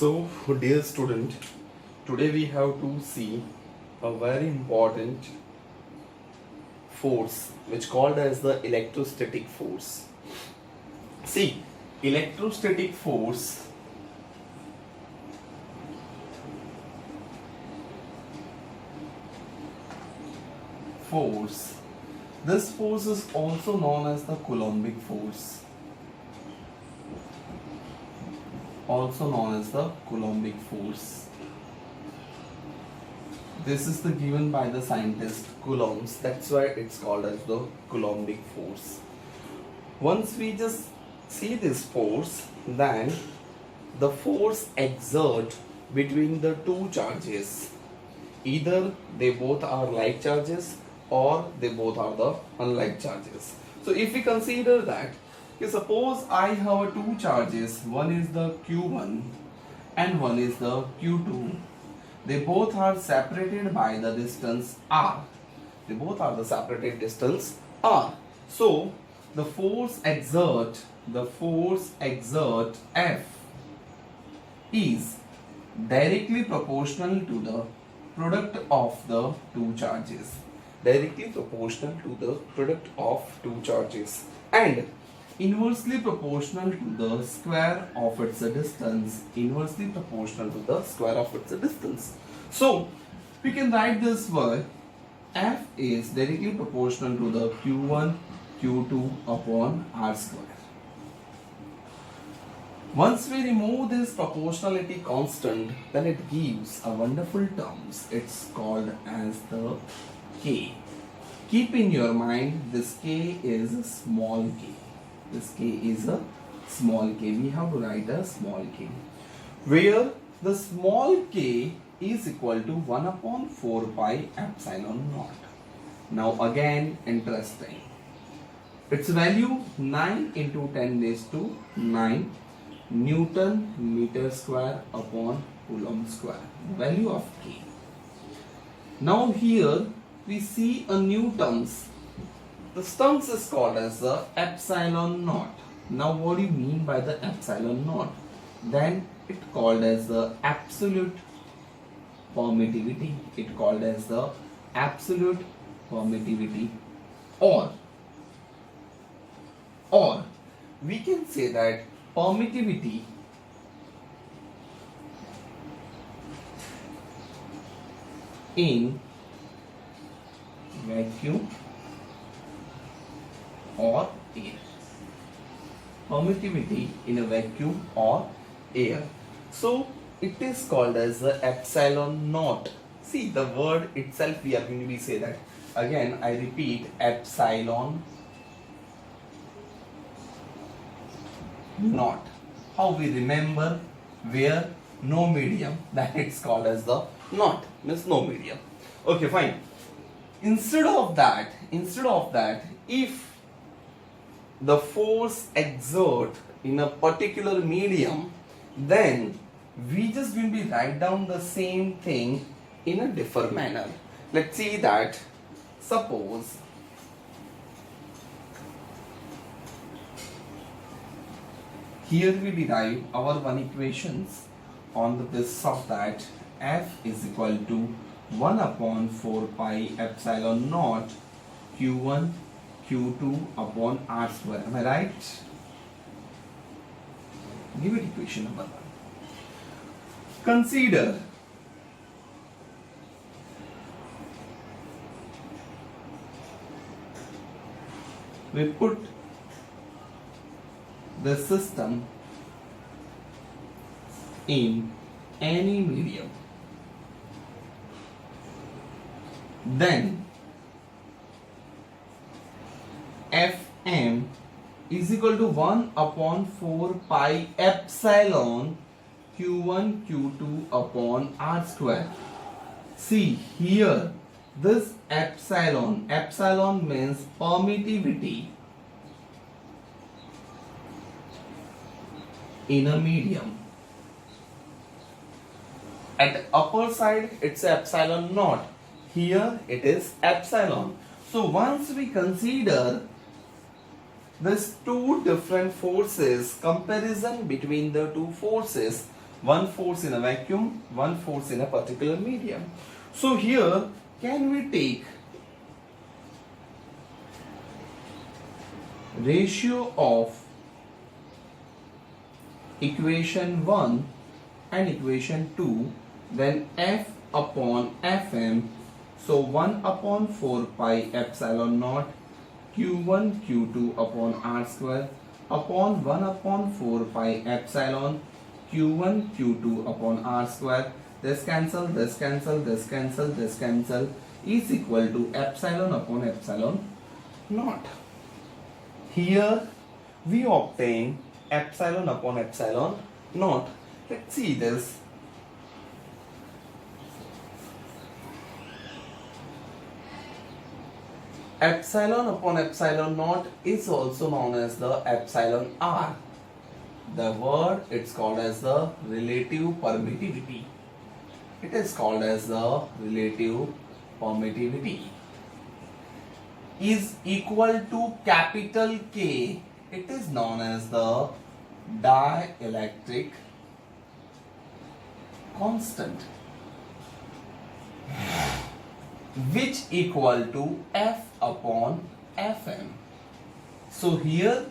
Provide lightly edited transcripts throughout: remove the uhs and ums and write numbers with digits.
So, dear student, today we have to see a very important force which called as the electrostatic force. See, electrostatic force. This force is also known as the Coulombic force. Also known as the Coulombic force. This is the given by the scientist Coulombs. That's why it's called as the Coulombic force. Once we just see this force, then the force exert between the two charges. Either they both are like charges or they both are the unlike charges. So if we consider that, suppose I have two charges, one is the Q1 and one is the Q2. They both are separated by the distance r. They both are the separated distance r. So the force exert F is directly proportional to the product of the two charges. Directly proportional to the product of two charges and inversely proportional to the square of its distance. Inversely proportional to the square of its distance. So we can write this word F is directly proportional to the Q1 Q2 upon R square. Once we remove this proportionality constant, then it gives a wonderful terms. It's called as the K. Keep in your mind this K is a small k. This K is a small k. We have to write a small k. Where the small k is equal to 1 upon 4 pi epsilon naught. Now again interesting. Its value 9 into 10 raised to 9 Newton meter square upon Coulomb square. The value of K. Now here we see a new terms. The terms is called as the epsilon naught. Now what do you mean by the epsilon naught? Then it called as the absolute permittivity. It called as the absolute permittivity or we can say that permittivity in vacuum or air. Permittivity in a vacuum or air. So it is called as the epsilon naught. See the word itself we are going to be say that. Again I repeat epsilon naught. How we remember where no medium, that it's called as the naught, means no medium. Okay, fine. Instead of that, if the force exert in a particular medium, then we just will be write down the same thing in a different manner. Let's see that. Suppose here we derive our one equations on the basis of that F is equal to 1 upon 4 pi epsilon naught Q1 Q2 upon R square. Am I right? Give it equation number 1. Consider we put the system in any medium. Then Fm is equal to 1 upon 4 pi epsilon Q1 Q2 upon R square. See here this epsilon means permittivity in a medium. At upper side it's epsilon naught. Here it is epsilon. So once we consider these two different forces, comparison between the two forces, one force in a vacuum, one force in a particular medium. So here, can we take ratio of equation 1 and equation 2, then F upon Fm, so 1 upon 4 pi epsilon naught Q1 Q2 upon R square upon 1 upon 4 pi epsilon Q1 Q2 upon R square. This cancel, this cancel, this cancel, this cancel, is equal to epsilon upon epsilon naught. Here we obtain epsilon upon epsilon naught. Let's see this. Epsilon upon epsilon naught is also known as the epsilon R. The word, it's called as the relative permittivity. It is called as the relative permittivity. Is equal to capital K. It is known as the dielectric constant, which equal to F upon Fm. So here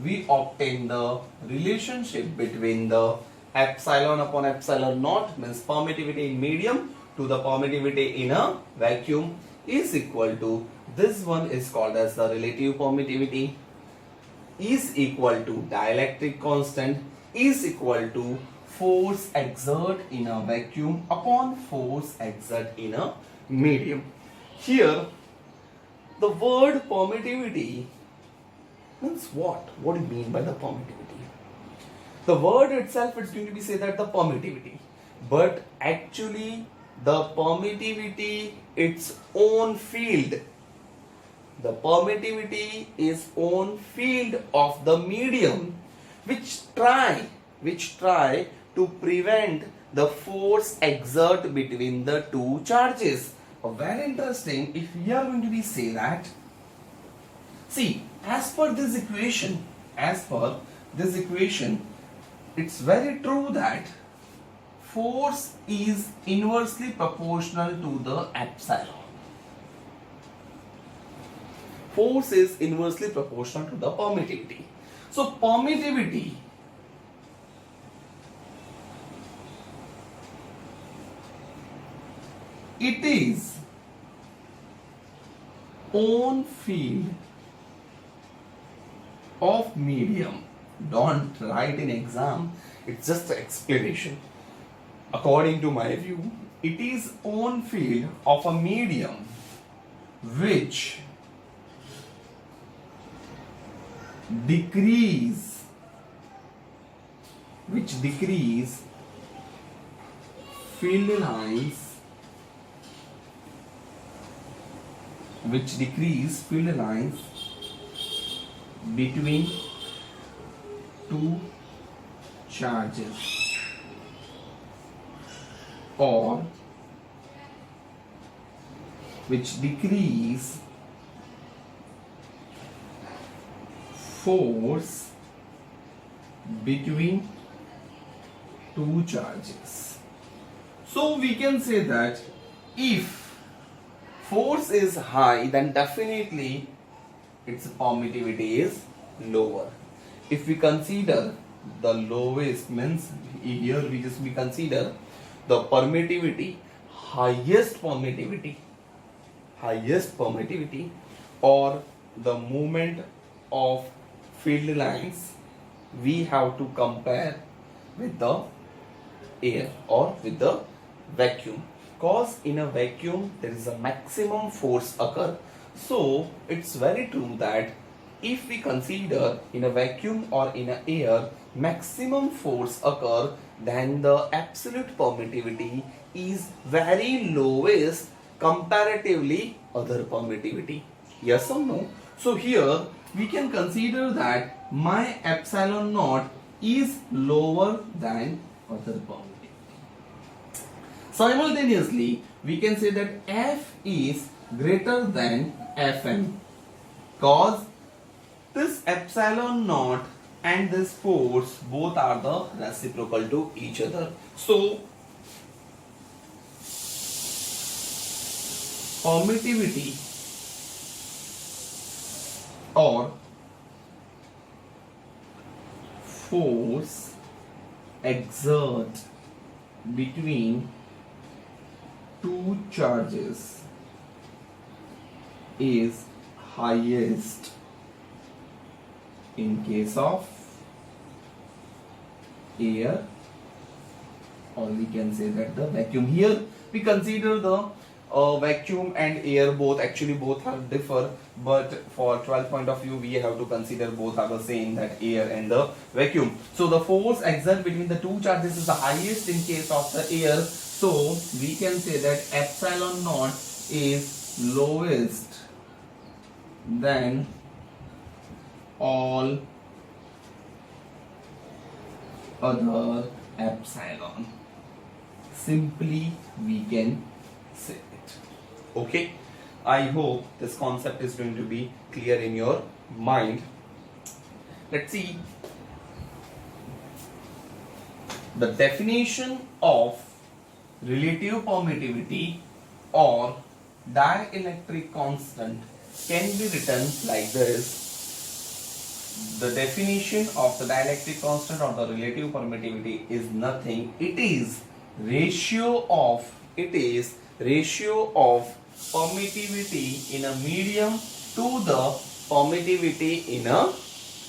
we obtain the relationship between the epsilon upon epsilon naught, means permittivity in medium, to the permittivity in a vacuum, is equal to, this one is called as the relative permittivity, is equal to dielectric constant, is equal to force exert in a vacuum upon force exert in a medium. Here the word permittivity means what? What do you mean by the permittivity? The word itself is going to be say that the permittivity, but actually the permittivity its own field. The permittivity is own field of the medium, which try to prevent the force exert between the two charges. Very interesting. If we are going to be say that, see, as per this equation, it's very true that force is inversely proportional to the epsilon. Force is inversely proportional to the permittivity. So permittivity it is own field of medium. Don't write in exam, it's just an explanation. According to my view, it is own field of a medium which decrease field lines between two charges, or which decrease force between two charges. So we can say that if force is high, then definitely its permittivity is lower. If we consider the lowest, means here we consider the permittivity, highest permittivity, or the movement of field lines, we have to compare with the air or with the vacuum, because in a vacuum there is a maximum force occur. So it's very true that if we consider in a vacuum or in a air maximum force occur, then the absolute permittivity is very lowest comparatively other permittivity. Yes or no? So here we can consider that my epsilon naught is lower than other permittivity. Simultaneously, we can say that F is greater than Fm, cause this epsilon naught and this force both are the reciprocal to each other. So permittivity or force exert between two charges is highest in case of air, or we can say that the vacuum. Here we consider the vacuum and air both are differ, but for 12 point of view we have to consider both are the same, that air and the vacuum. So the force exerted between the two charges is the highest in case of the air, so we can say that epsilon naught is lowest than all other epsilon. Simply we can say it. Okay, I hope this concept is going to be clear in your mind. Let's see the definition of relative permittivity or dielectric constant can be written like this. The definition of the dielectric constant or the relative permittivity is nothing. It is ratio of permittivity in a medium to the permittivity in a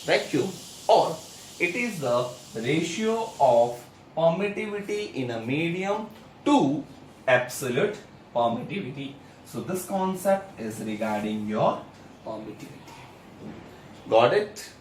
vacuum, or it is the ratio of permittivity in a medium to absolute permittivity. So this concept is regarding your permittivity. Got it?